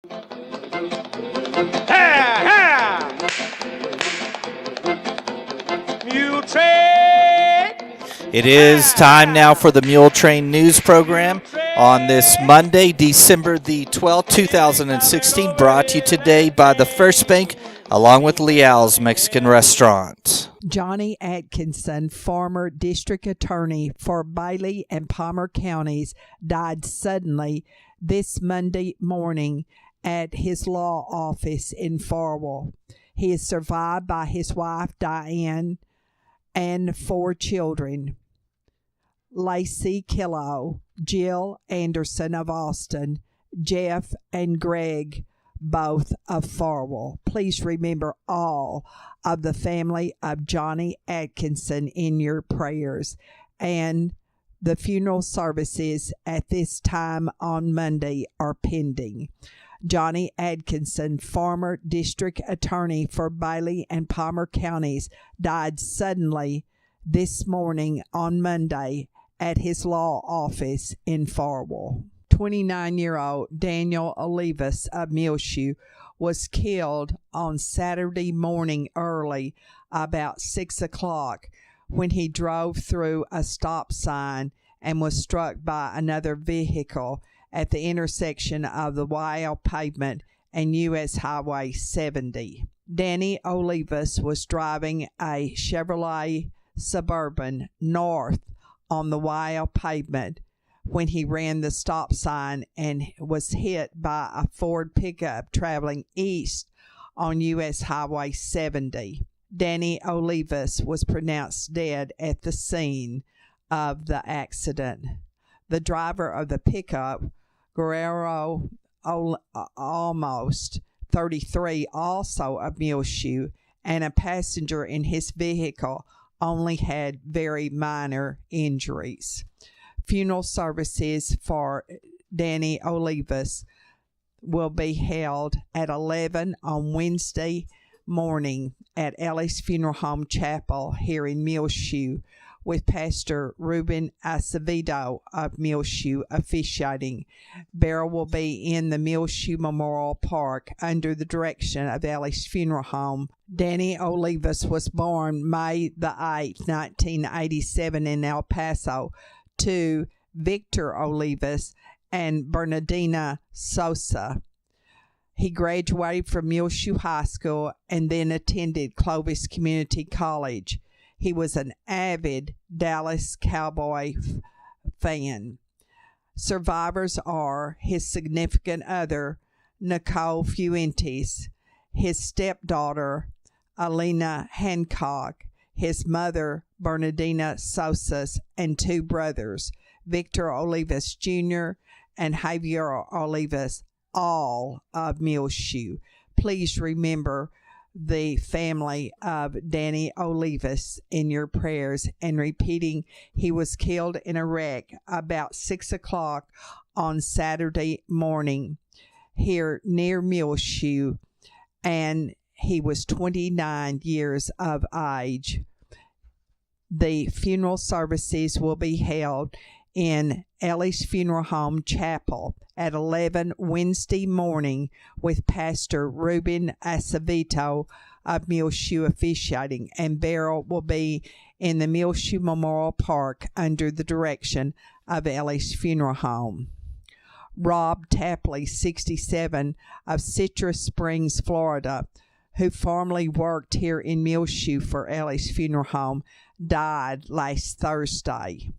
Muletrain. It is time now for the Muletrain News Program on this Monday, December the 12th, 2016, brought to you today by the First Bank along with Leal's Mexican Restaurant. Johnny Atkinson, former district attorney for Bailey and Palmer counties, died suddenly this Monday morning at his law office in Farwell. He is survived by his wife, Diane, and 4 children: Lacey Killow, Jill Anderson of Austin, Jeff and Greg, both of Farwell. Please remember all of the family of Johnny Atkinson in your prayers. And the funeral services at this time on Monday are pending. Johnny Atkinson, former district attorney for Bailey and Palmer counties, died suddenly this morning on Monday at his law office in Farwell. 29-year-old Daniel Olivas of Muleshoe was killed on Saturday morning early, about 6 o'clock, when he drove through a stop sign and was struck by another vehicle at the intersection of the YL pavement and U.S. Highway 70. Danny Olivas was driving a Chevrolet Suburban north on the YL pavement when he ran the stop sign and was hit by a Ford pickup traveling east on U.S. Highway 70. Danny Olivas was pronounced dead at the scene of the accident. The driver of the pickup, Guerrero Almost, 33, also of Muleshoe, and a passenger in his vehicle only had very minor injuries. Funeral services for Danny Olivas will be held at 11 on Wednesday morning at Ellie's Funeral Home Chapel here in Muleshoe, with Pastor Ruben Acevedo of Muleshoe officiating. Burial will be in the Muleshoe Memorial Park under the direction of Ellie's Funeral Home. Danny Olivas was born May the 8th, 1987 in El Paso to Victor Olivas and Bernardina Sosa. He graduated from Muleshoe High School and then attended Clovis Community College. He was an avid Dallas Cowboy fan. Survivors are his significant other, Nicole Fuentes, his stepdaughter, Alina Hancock, his mother, Bernardina Sosas, and 2 brothers, Victor Olivas Jr. and Javier Olivas, all of Muleshoe. Please remember the family of Danny Olivas in your prayers, and repeating, he was killed in a wreck about 6 o'clock on Saturday morning here near Muleshoe, and he was 29 years of age. The funeral services will be held in Ellie's Funeral Home Chapel at 11 Wednesday morning, with Pastor Ruben Acevedo of Muleshoe officiating, and burial will be in the Muleshoe Memorial Park under the direction of Ellie's Funeral Home. Rob Tapley, 67, of Citrus Springs, Florida, who formerly worked here in Muleshoe for Ellie's Funeral Home, died last Thursday.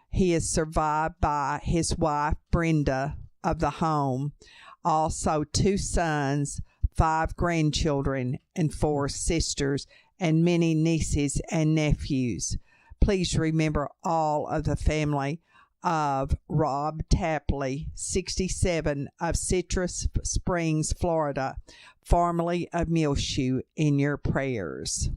He is survived by his wife, Brenda, of the home, also 2 sons, 5 grandchildren, and 4 sisters, and many nieces and nephews. Please remember all of the family of Rob Tapley, 67, of Citrus Springs, Florida, formerly of Muleshoe, in your prayers.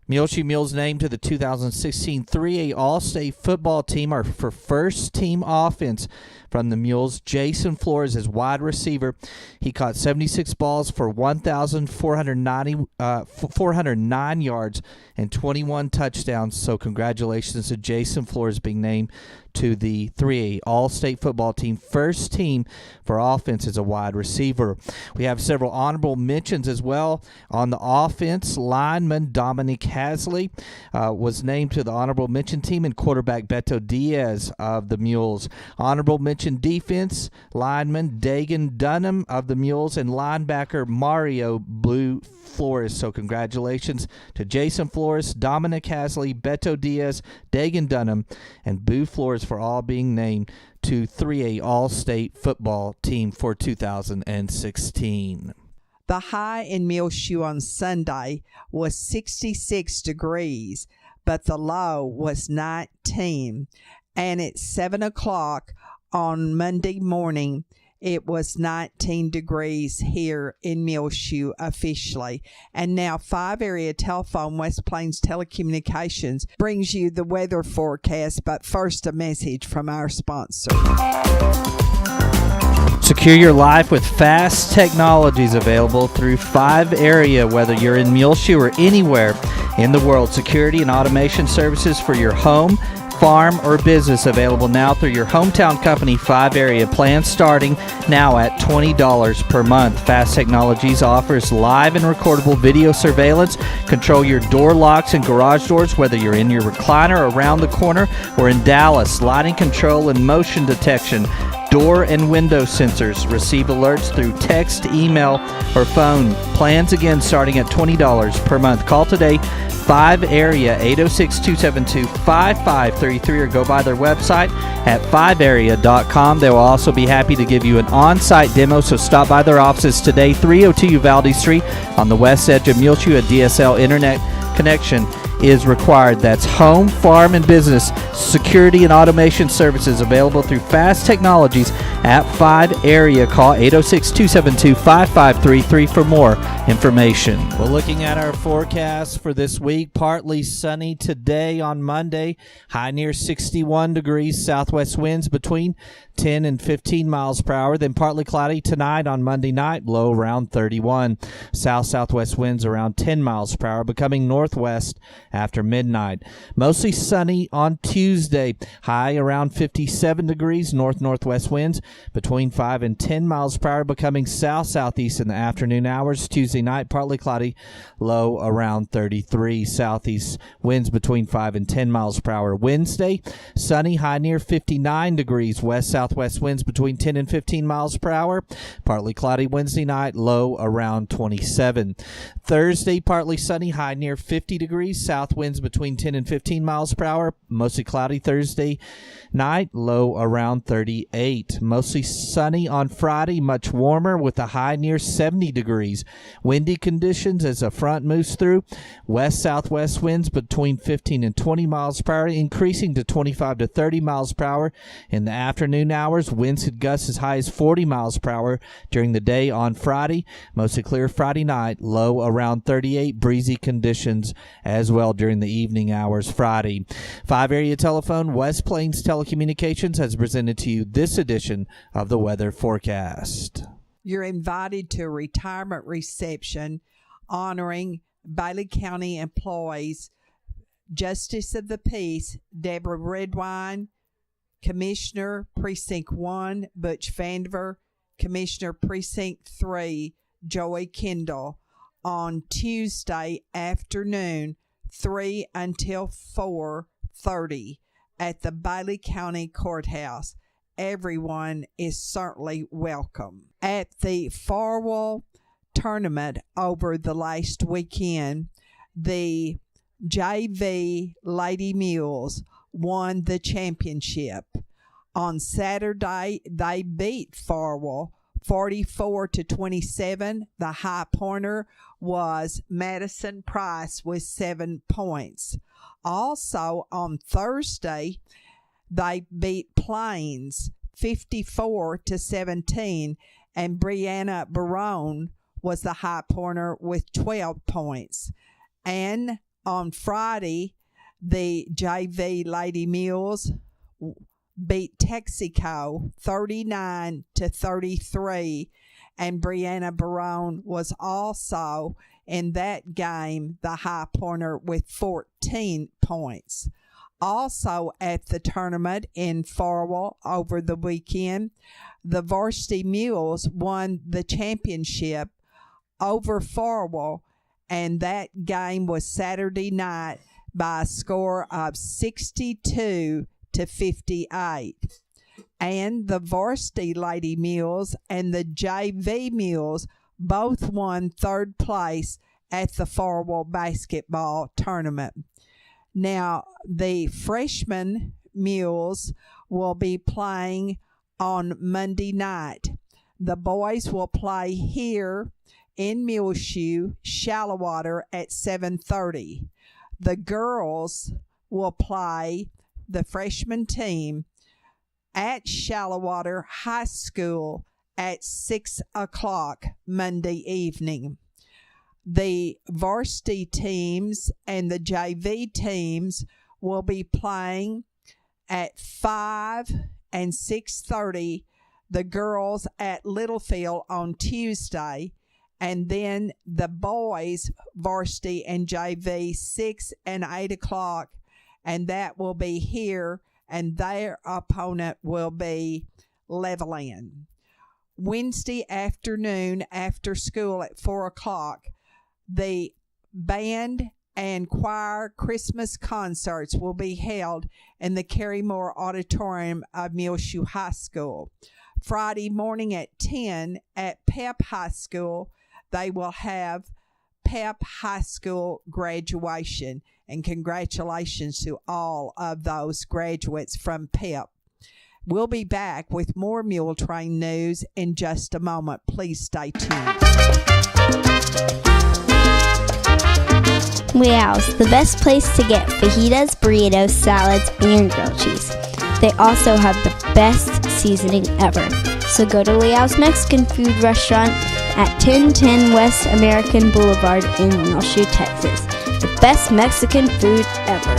Muleshoe Mules named to the 2016 3A All-State football team are for first-team offense from the Mules. Jason Flores is wide receiver. He caught 76 balls for 1,409 yards and 21 touchdowns. So congratulations to Jason Flores being named to the 3A All-State football team. First team for offense as a wide receiver. We have several honorable mentions as well. On the offense, lineman Dominic Hasley was named to the honorable mention team, and quarterback Beto Diaz of the Mules. Honorable mention defense, lineman Dagan Dunham of the Mules, and linebacker Mario Blue Flores. So congratulations to Jason Flores, Dominic Hasley, Beto Diaz, Dagan Dunham, and Boo Flores for all being named to 3A All-State football team for 2016. The high in Muleshoe on Sunday was 66 degrees, but the low was 19. And at 7 o'clock on Monday morning, it was 19 degrees here in Muleshoe officially. And now 5 Area Telephone, West Plains Telecommunications, brings you the weather forecast, but first a message from our sponsor. Secure your life with fast technologies available through 5 Area, whether you're in Muleshoe or anywhere in the world. Security and automation services for your home, farm, or business available now through your hometown company, 5 Area. Plans starting now at $20 per month. Fast Technologies offers live and recordable video surveillance. Control your door locks and garage doors, whether you're in your recliner around the corner or in Dallas. Lighting control and motion detection. Door and window sensors. Receive alerts through text, email, or phone. Plans again starting at $20 per month. Call today, 5 Area, 806-272-5533, or go by their website at 5area.com. They will also be happy to give you an on-site demo, so stop by their offices today, 302 Uvalde Street on the west edge of Muleshoe. A DSL internet connection is required. That's home, farm, and business security and automation services available through Fast Technologies at 5 Area. Call 806-272-5533 for more information. Well, looking at our forecast for this week, partly sunny today on Monday, high near 61 degrees, southwest winds between 10 and 15 miles per hour. Then partly cloudy tonight on Monday night, low around 31. South-southwest winds around 10 miles per hour, becoming northwest after midnight. Mostly sunny on Tuesday, high around 57 degrees, north-northwest winds between 5 and 10 miles per hour, becoming south-southeast in the afternoon hours. Tuesday night, partly cloudy, low around 33. Southeast winds between 5 and 10 miles per hour. Wednesday, sunny, high near 59 degrees, west-southwest winds between 10 and 15 miles per hour. Partly cloudy Wednesday night, low around 27. Thursday, partly sunny, high near 50 degrees, south winds between 10 and 15 miles per hour. Mostly cloudy Thursday night, low around 38. Mostly sunny on Friday, much warmer with a high near 70 degrees. Windy conditions as a front moves through. West-southwest winds between 15 and 20 miles per hour, increasing to 25 to 30 miles per hour in the afternoon hours. Winds could gust as high as 40 miles per hour during the day on Friday. Mostly clear Friday night, low around 38. Breezy conditions as well during the evening hours Friday. 5 Area Telephone, West Plains Telecommunications has presented to you this edition of the weather forecast. You're invited to a retirement reception honoring Bailey County employees, Justice of the Peace Deborah Redwine, Commissioner Precinct 1 Butch Vandiver, Commissioner Precinct 3 Joey Kendall, on Tuesday afternoon, 3 until 4:30 at the Bailey County Courthouse. Everyone is certainly welcome. At the Farwell tournament over the last weekend, the JV Lady Mules won the championship. On Saturday, they beat Farwell 44-27. The high pointer was Madison Price with 7 points. Also on Thursday, they beat Plains 54-17, and Brianna Barone was the high pointer with 12 points. And on Friday, the JV Lady Mules beat Texaco 39-33, and Brianna Barone was also in that game the high pointer with 14 points. Also at the tournament in Farwell over the weekend, the varsity mules won the championship over Farwell, and that game was Saturday night by a score of 62-58. And the varsity lady mules and the JV mules both won third place at the Farwell basketball tournament. Now, the freshman mules will be playing on Monday night. The boys will play here in Muleshoe, Shallow Water at 7:30. The girls will play, the freshman team, at Shallow Water High School at 6 o'clock Monday evening. The varsity teams and the JV teams will be playing at 5 and 6:30, the girls at Littlefield on Tuesday, and then the boys, varsity and JV, 6 and 8 o'clock, and that will be here, and their opponent will be Levelland. Wednesday afternoon after school at 4 o'clock, the band and choir Christmas concerts will be held in the Carrymore Auditorium of Muleshoe High School. Friday morning at 10 at Pep High School, they will have Pep High School graduation, and congratulations to all of those graduates from Pep. We'll be back with more Muletrain news in just a moment. Please stay tuned. Leo's, the best place to get fajitas, burritos, salads, and grilled cheese. They also have the best seasoning ever. So go to Leo's Mexican Food Restaurant at 1010 West American Boulevard in Muleshoe, Texas. The best Mexican food ever.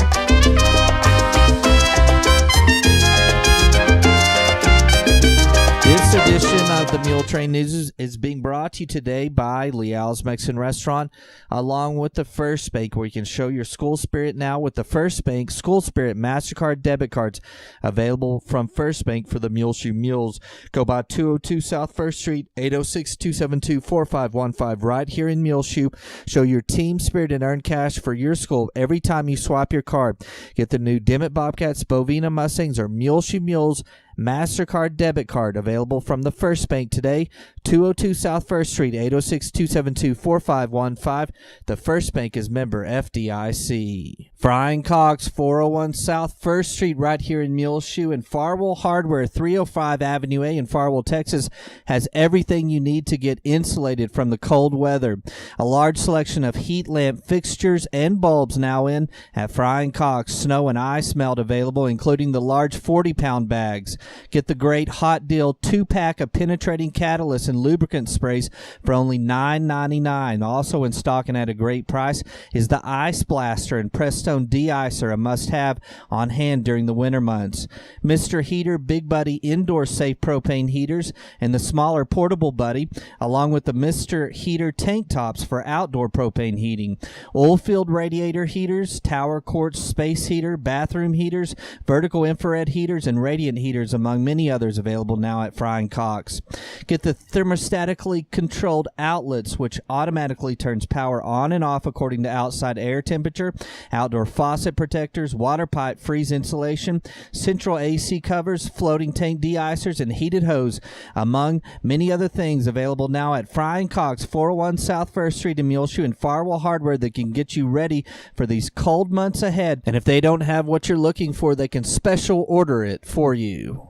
This edition of the Muletrain News is being brought to you today by Leal's Mexican Restaurant, along with the First Bank, where you can show your school spirit now with the First Bank School Spirit MasterCard debit cards available from First Bank for the Muleshoe Mules. Go by 202 South First Street, 806-272-4515 right here in Muleshoe. Show your team spirit and earn cash for your school every time you swap your card. Get the new Dimmitt Bobcats, Bovina Mustangs, or Muleshoe Mules MasterCard debit card available from the First Bank today, 202 South First Street, 806-272-4515. The First Bank is member FDIC. Frying Cox, 401 South First Street, right here in Muleshoe, and Farwell Hardware, 305 Avenue A in Farwell, Texas, has everything you need to get insulated from the cold weather. A large selection of heat lamp fixtures and bulbs now in at Frying Cox. Snow and ice melt available, including the large 40-pound bags. Get the great hot deal 2-pack of penetrating catalyst and lubricant sprays for only $9.99. Also in stock and at a great price is the Ice Blaster and Prestone De-Icer, a must-have on hand during the winter months. Mr. Heater Big Buddy indoor safe propane heaters and the smaller portable buddy, along with the Mr. Heater tank tops for outdoor propane heating. Oilfield radiator heaters, tower quartz space heater, bathroom heaters, vertical infrared heaters, and radiant heaters, among many others, available now at Frying Cox. Get the thermostatically controlled outlets, which automatically turns power on and off according to outside air temperature, outdoor faucet protectors, water pipe freeze insulation, central AC covers, floating tank de-icers, and heated hose, among many other things, available now at Frying Cox, 401 South First Street in Muleshoe, and Farwell Hardware that can get you ready for these cold months ahead. And if they don't have what you're looking for, they can special order it for you.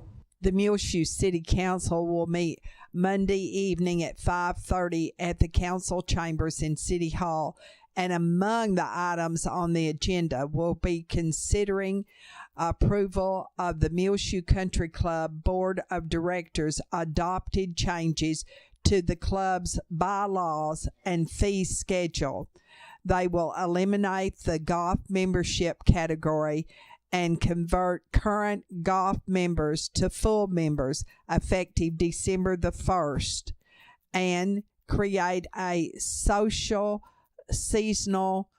The Muleshoe City Council will meet Monday evening at 5:30 at the council chambers in City Hall, and among the items on the agenda will be considering approval of the Muleshoe Country Club Board of Directors adopted changes to the club's bylaws and fee schedule. They will eliminate the golf membership category and convert current golf members to full members effective December the 1st, and create a social seasonal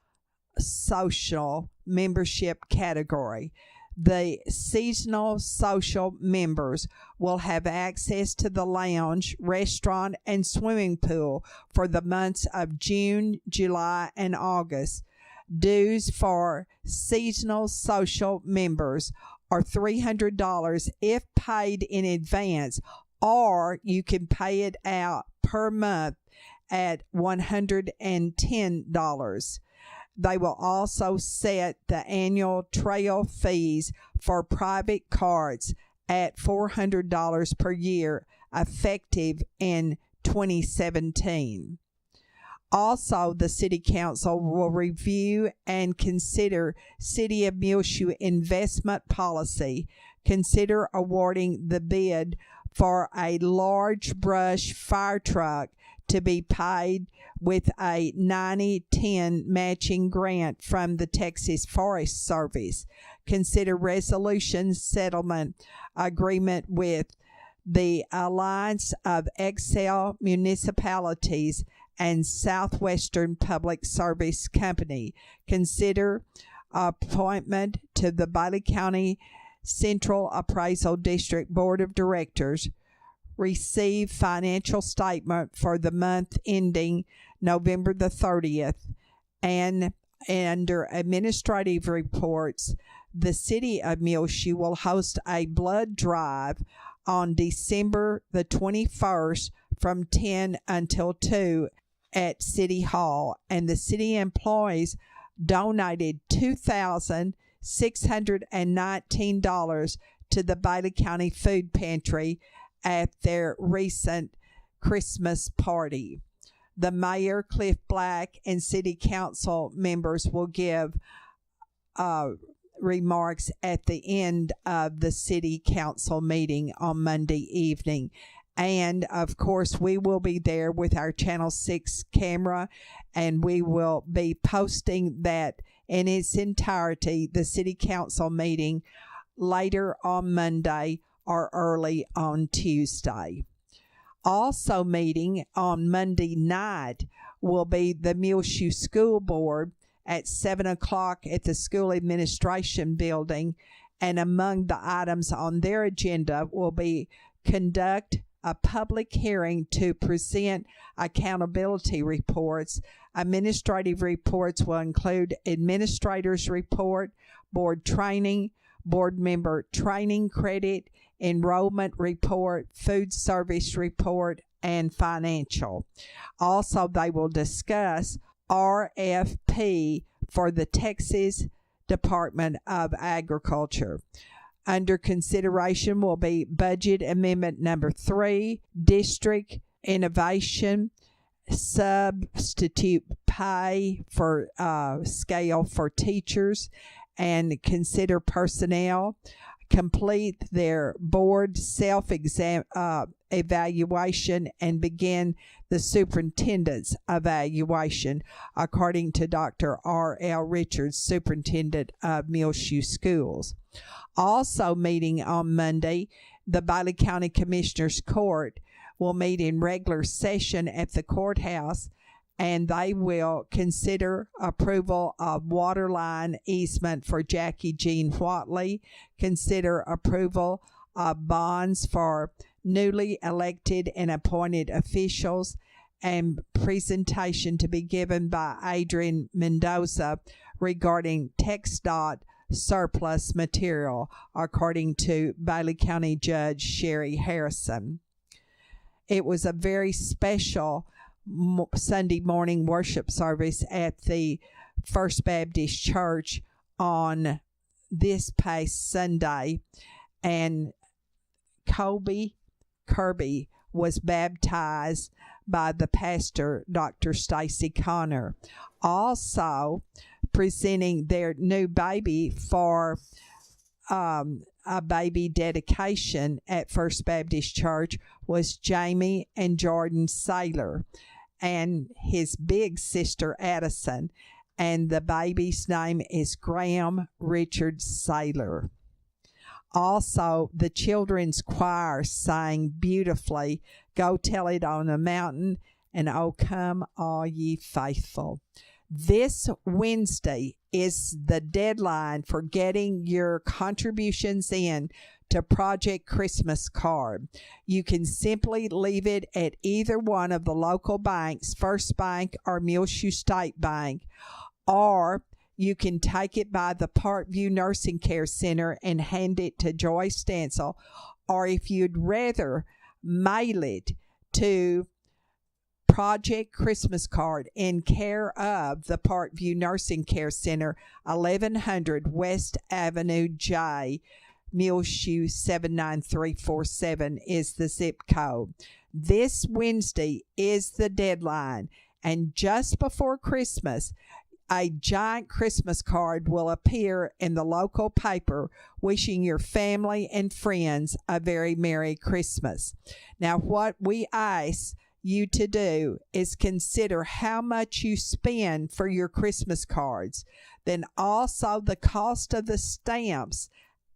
social membership category. The seasonal social members will have access to the lounge, restaurant, and swimming pool for the months of June, July, and August. Dues for seasonal social members are $300 if paid in advance, or you can pay it out per month at $110. They will also set the annual trail fees for private carts at $400 per year, effective in 2017. Also, the City Council will review and consider City of Muleshoe investment policy, consider awarding the bid for a large brush fire truck to be paid with a 90-10 matching grant from the Texas Forest Service. Consider resolution settlement agreement with the Alliance of Excel Municipalities and Southwestern Public Service Company. Consider appointment to the Bailey County Central Appraisal District Board of Directors. Receive financial statement for the month ending November the 30th. And under administrative reports, the City of Muleshoe will host a blood drive on December the 21st from 10 until 2 at City Hall, and the city employees donated $2,619 to the Bailey County Food Pantry at their recent Christmas party. The mayor, Cliff Black, and city council members will give remarks at the end of the city council meeting on Monday evening. And, of course, we will be there with our Channel 6 camera, and we will be posting that in its entirety, the city council meeting, later on Monday or early on Tuesday. Also meeting on Monday night will be the Muleshoe School Board at 7 o'clock at the School Administration Building, and among the items on their agenda will be conduct a public hearing to present accountability reports. Administrative reports will include administrator's report, board training, board member training credit, enrollment report, food service report, and financial. Also, they will discuss RFP for the Texas Department of Agriculture. Under consideration will be Budget Amendment Number 3, District Innovation, Substitute Pay for Scale for Teachers, and consider personnel, complete their board self-evaluation, and begin the superintendent's evaluation, according to Dr. R.L. Richards, Superintendent of Muleshoe Schools. Also meeting on Monday, the Bailey County Commissioners Court will meet in regular session at the courthouse, and they will consider approval of water line easement for Jackie Jean Whatley, consider approval of bonds for newly elected and appointed officials, and presentation to be given by Adrian Mendoza regarding TxDOT surplus material, according to Bailey County Judge Sherry Harrison. It was a very special Sunday morning worship service at the First Baptist Church on this past Sunday, and Colby Kirby was baptized by the pastor, Dr. Stacy Connor. Also presenting their new baby for a baby dedication at First Baptist Church was Jamie and Jordan Saylor and his big sister Addison, and the baby's name is Graham Richard Saylor. Also, the children's choir sang beautifully, "Go Tell It on the Mountain" and "Oh Come All Ye Faithful." This Wednesday is the deadline for getting your contributions in to Project Christmas Card. You can simply leave it at either one of the local banks, First Bank or Muleshoe State Bank, or you can take it by the Parkview Nursing Care Center and hand it to Joy Stansel, or if you'd rather, mail it to Project Christmas Card in care of the Parkview Nursing Care Center, 1100 West Avenue J, Muleshoe 79347 is the zip code. This Wednesday is the deadline, and just before Christmas, a giant Christmas card will appear in the local paper wishing your family and friends a very Merry Christmas. Now, what we ask you to do is consider how much you spend for your Christmas cards, then also the cost of the stamps,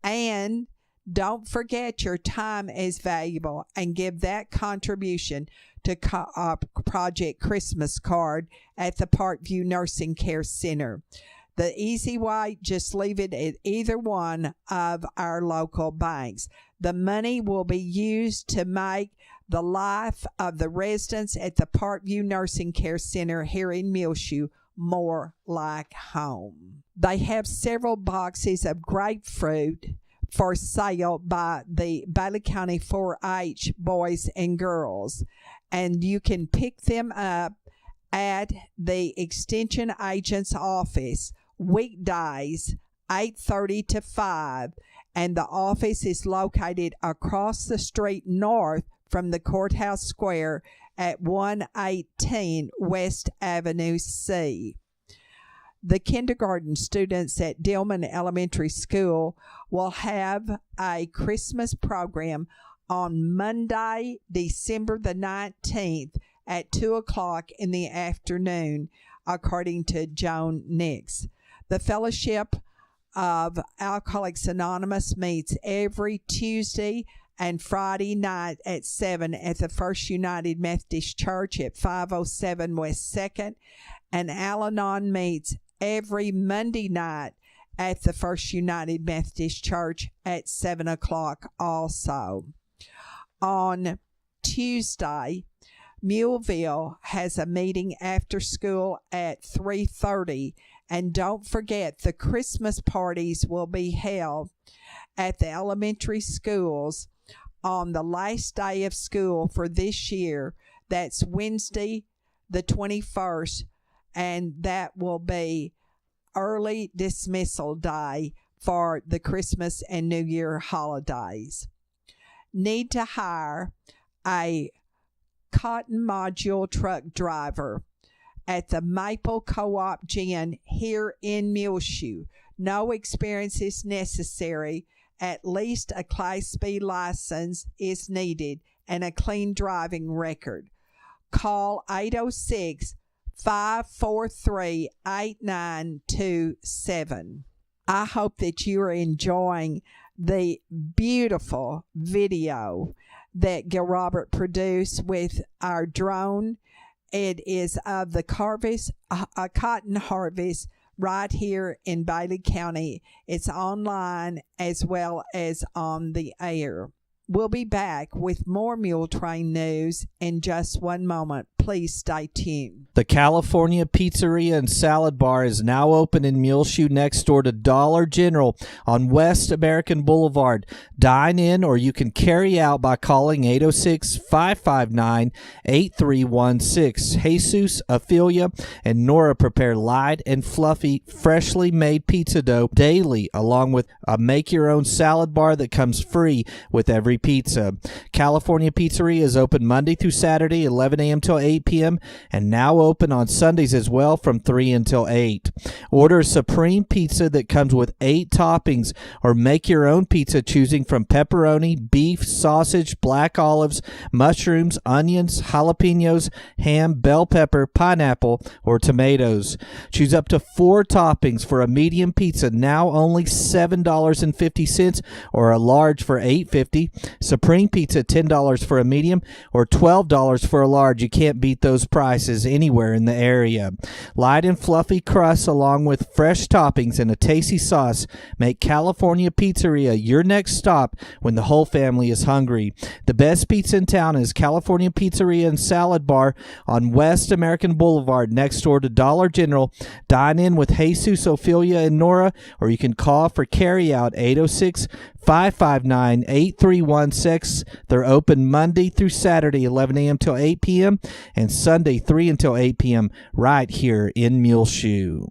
and don't forget your time is valuable, and give that contribution to Project Christmas Card at the Parkview Nursing Care Center. The easy way, just leave it at either one of our local banks. The money will be used to make the life of the residents at the Parkview Nursing Care Center here in Muleshoe more like home. They have several boxes of grapefruit for sale by the Bailey County 4-H boys and girls, and you can pick them up at the extension agent's office weekdays 8:30 to 5, and the office is located across the street north from the courthouse square at 118 West Avenue C. The kindergarten students at Dillman Elementary School will have a Christmas program on Monday, December the 19th at 2 o'clock in the afternoon, according to Joan Nix. The Fellowship of Alcoholics Anonymous meets every Tuesday and Friday night at 7 at the First United Methodist Church at 507 West 2nd, and Al-Anon meets every Monday night at the First United Methodist Church at 7 o'clock also. On Tuesday, Muleville has a meeting after school at 3:30, and don't forget the Christmas parties will be held at the elementary schools on the last day of school for this year. That's Wednesday the 21st, and that will be early dismissal day for the Christmas and New Year holidays. Need to hire a cotton module truck driver at the Maple Co-op Gin here in Muleshoe. No experience is necessary. At least a Class B license is needed and a clean driving record. Call 806-543-8927. I hope that you are enjoying the beautiful video that Gil Robert produced with our drone. It is of the cotton harvest right here in Bailey County. It's online as well as on the air. We'll be back with more Muletrain news in just one moment. Please stay tuned. The California Pizzeria and Salad Bar is now open in Muleshoe next door to Dollar General on West American Boulevard. Dine in, or you can carry out by calling 806-559-8316. Jesus, Ophelia, and Nora prepare light and fluffy, freshly made pizza dough daily, along with a make-your-own salad bar that comes free with every pizza. California Pizzeria is open Monday through Saturday, 11 a.m. till 8 p.m., and now open on Sundays as well from 3 until 8. Order a supreme pizza that comes with 8 toppings, or make your own pizza choosing from pepperoni, beef, sausage, black olives, mushrooms, onions, jalapenos, ham, bell pepper, pineapple, or tomatoes. Choose up to 4 toppings for a medium pizza, now only $7.50, or a large for $8.50. Supreme Pizza, $10 for a medium or $12 for a large. You can't beat those prices anywhere in the area. Light and fluffy crusts along with fresh toppings and a tasty sauce make California Pizzeria your next stop when the whole family is hungry. The best pizza in town is California Pizzeria and Salad Bar on West American Boulevard next door to Dollar General. Dine in with Jesus, Ophelia, and Nora, or you can call for carryout 806-559-8316. They're open Monday through Saturday, 11 a.m. till 8 p.m. and Sunday, 3 until 8 p.m. right here in Muleshoe.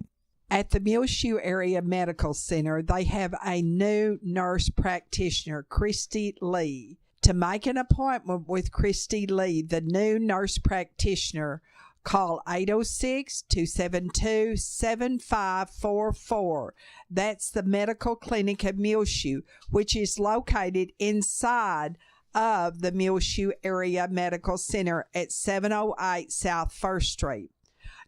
At the Muleshoe Area Medical Center, they have a new nurse practitioner, Christy Lee. To make an appointment with Christy Lee, the new nurse practitioner, call 806-272-7544. That's the Medical Clinic of Muleshoe, which is located inside of the Muleshoe Area Medical Center at 708 South 1st Street.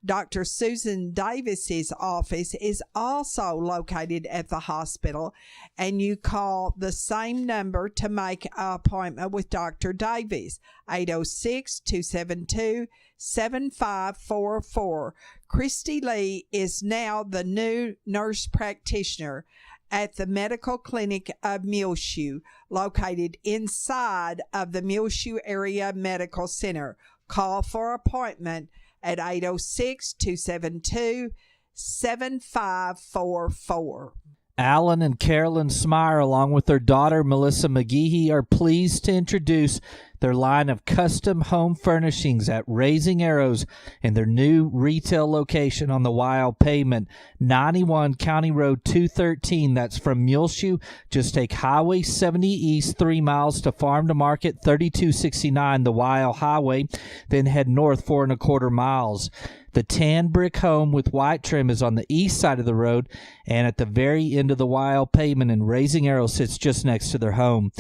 Dr. Susan Davis's office is also located at the hospital, and you call the same number to make an appointment with Dr. Davis, 806-272-7544. Christy Lee is now the new nurse practitioner at the Medical Clinic of Muleshoe, located inside of the Muleshoe Area Medical Center. Call for appointment at 806-272-7544. Alan and Carolyn Smyer, along with their daughter Melissa McGehee, are pleased to introduce their line of custom home furnishings at Raising Arrows in their new retail location on the Wild Pavement, 91 County Road 213. That's from Muleshoe. Just take Highway 70 east 3 miles to Farm to Market 3269, the Wild Highway, then head north 4¼ miles. The tan brick home with white trim is on the east side of the road and at the very end of the Wild Pavement, and Raising Arrow sits just next to their home.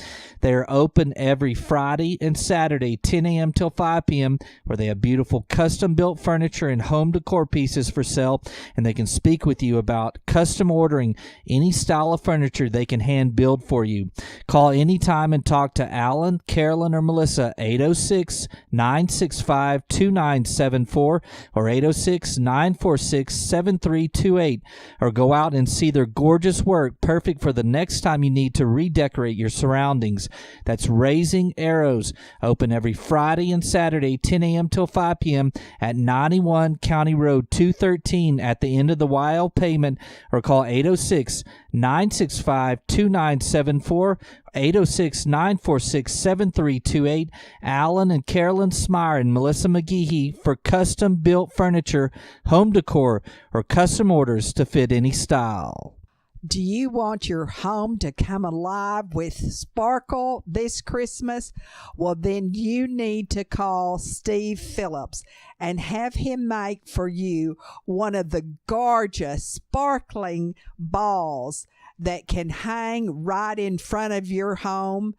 They are open every Friday and Saturday, 10 a.m. till 5 p.m., where they have beautiful custom-built furniture and home decor pieces for sale, and they can speak with you about custom ordering any style of furniture they can hand build for you. Call anytime and talk to Alan, Carolyn, or Melissa, 806-965-2974 or 806-946-7328, or go out and see their gorgeous work, perfect for the next time you need to redecorate your surroundings. That's Raising Arrows, open every Friday and Saturday, 10 a.m. till 5 p.m. at 91 County Road 213 at the end of the Wild Pavement, or call 806-965-2974, 806-946-7328. Alan and Carolyn Smyer and Melissa McGehee for custom-built furniture, home decor, or custom orders to fit any style. Do you want your home to come alive with sparkle this Christmas? Well, then you need to call Steve Phillips and have him make for you one of the gorgeous, sparkling balls that can hang right in front of your home,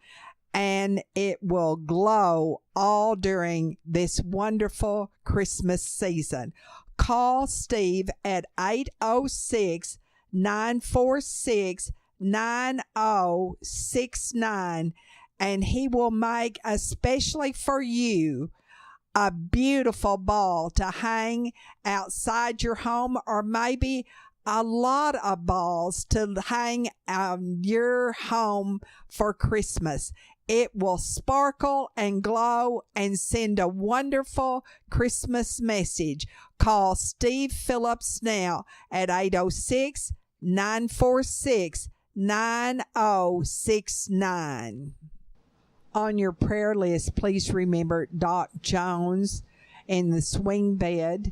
and it will glow all during this wonderful Christmas season. Call Steve at 806-946-9069, and he will make especially for you a beautiful ball to hang outside your home, or maybe a lot of balls to hang on your home for Christmas. It will sparkle and glow and send a wonderful Christmas message. Call Steve Phillips now at 806-946-9069. On your prayer list, please remember Doc Jones in the swing bed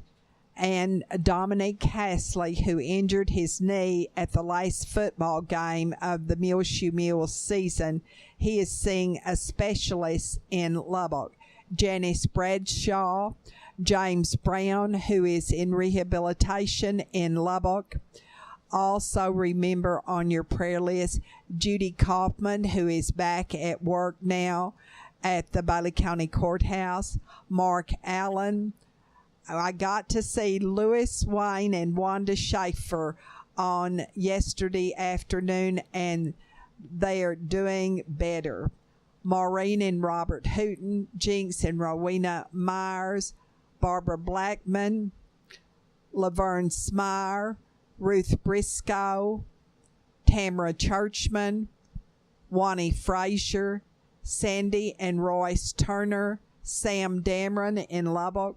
and Dominic Castley, who injured his knee at the last football game of the Muleshoe Mules season. He is seeing a specialist in Lubbock. Janice Bradshaw, James Brown, who is in rehabilitation in Lubbock. Also remember on your prayer list Judy Kaufman, who is back at work now at the Bailey County Courthouse. Mark Allen. I got to see Louis Wayne and Wanda Schaefer on yesterday afternoon, and they are doing better. Maureen and Robert Hooten, Jinx and Rowena Myers, Barbara Blackman, Laverne Smyre, Ruth Briscoe, Tamara Churchman, Wani Frazier, Sandy and Royce Turner, Sam Dameron in Lubbock.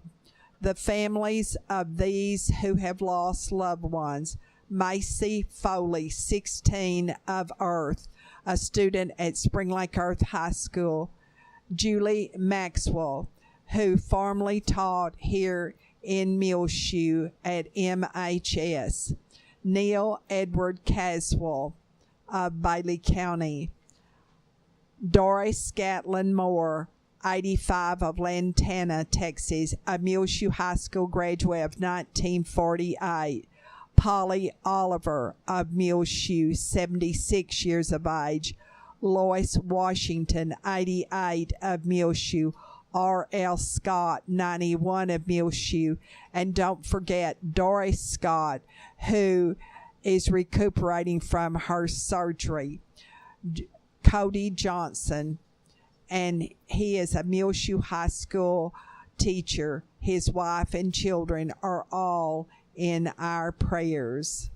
The families of these who have lost loved ones: Macy Foley, 16, of Earth, a student at Spring Lake Earth High School; Julie Maxwell, who formerly taught here in Muleshoe at MHS; Neil Edward Caswell of Bailey County; Doris Gatlin Moore, 85, of Lantana, Texas, a Muleshoe High School graduate of 1948; Polly Oliver of Muleshoe, 76 years of age; Lois Washington, 88, of Muleshoe; R.L. Scott, 91, of Muleshoe; and don't forget Doris Scott, who is recuperating from her surgery; Cody Johnson, and he is a Muleshoe High School teacher. His wife and children are all in our prayers.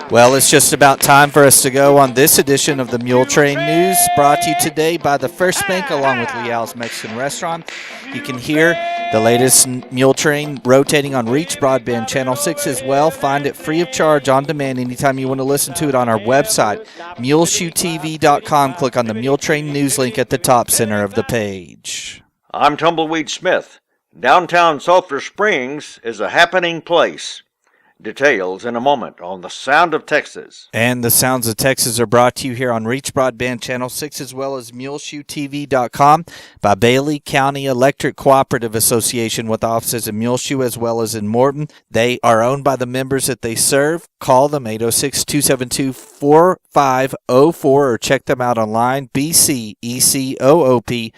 Well, it's just about time for us to go on this edition of the Muletrain News, brought to you today by the First Bank along with Leal's Mexican Restaurant. You can hear the latest Muletrain rotating on Reach Broadband Channel 6 as well. Find it free of charge on demand anytime you want to listen to it on our website, muleshoetv.com. Click on the Muletrain News link at the top center of the page. I'm Tumbleweed Smith. Downtown Sulphur Springs is a happening place. Details in a moment on The Sound of Texas. And The Sounds of Texas are brought to you here on Reach Broadband Channel 6 as well as MuleshoeTV.com by Bailey County Electric Cooperative Association with offices in Muleshoe as well as in Morton. They are owned by the members that they serve. Call them 806-272-4504 or check them out online, bcecoop.com.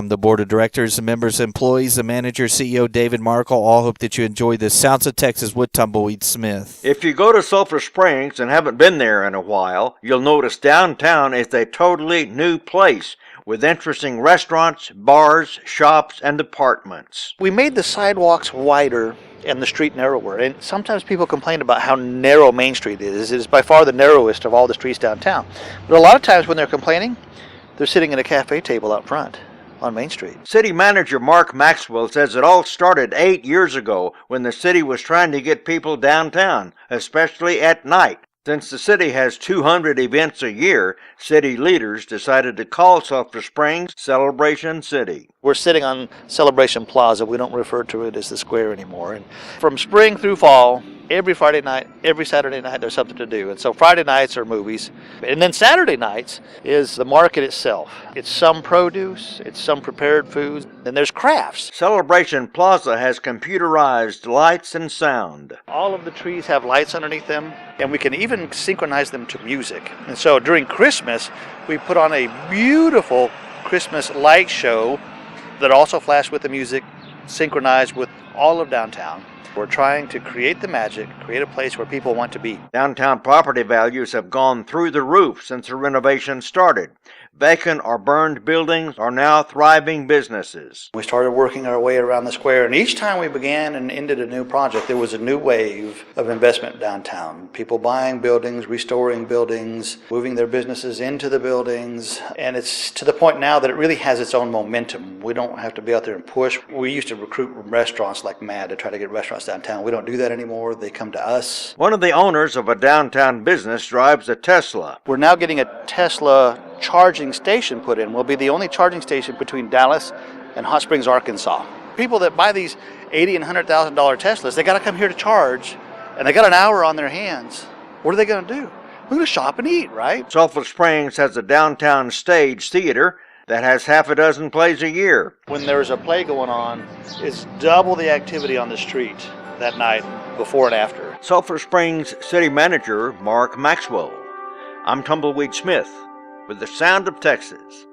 The board of directors, the members, employees, the manager, CEO David Markle all hope that you enjoy The Sounds of Texas with Tumbleweed Smith. If you go to Sulphur Springs and haven't been there in a while, you'll notice downtown is a totally new place with interesting restaurants, bars, shops, and apartments. We made the sidewalks wider and the street narrower, and sometimes people complain about how narrow Main Street is. It is by far the narrowest of all the streets downtown. But a lot of times when they're complaining, they're sitting at a cafe table out front on Main Street. City Manager Mark Maxwell says it all started 8 years ago when the city was trying to get people downtown, especially at night. Since the city has 200 events a year, city leaders decided to call Sulphur Springs Celebration City. We're sitting on Celebration Plaza. We don't refer to it as the square anymore. And from spring through fall, every Friday night, every Saturday night, there's something to do. And so Friday nights are movies. And then Saturday nights is the market itself. It's some produce, it's some prepared foods, then there's crafts. Celebration Plaza has computerized lights and sound. All of the trees have lights underneath them, and we can even synchronize them to music. And so during Christmas, we put on a beautiful Christmas light show that also flashed with the music, synchronized with all of downtown. We're trying to create the magic, create a place where people want to be. Downtown property values have gone through the roof since the renovation started. Vacant or burned buildings are now thriving businesses. We started working our way around the square, and each time we began and ended a new project, there was a new wave of investment downtown. People buying buildings, restoring buildings, moving their businesses into the buildings, and it's to the point now that it really has its own momentum. We don't have to be out there and push. We used to recruit restaurants like mad to try to get restaurants downtown. We don't do that anymore. They come to us. One of the owners of a downtown business drives a Tesla. We're now getting a Tesla charging station put in. We'll be the only charging station between Dallas and Hot Springs, Arkansas. People that buy these $80,000 and $100,000 Teslas, they got to come here to charge, and they got an hour on their hands. What are they going to do? We're going to shop and eat, right? Sulphur Springs has a downtown stage theater that has half a dozen plays a year. When there's a play going on, it's double the activity on the street that night, before and after. Sulphur Springs City Manager Mark Maxwell. I'm Tumbleweed Smith with The Sound of Texas.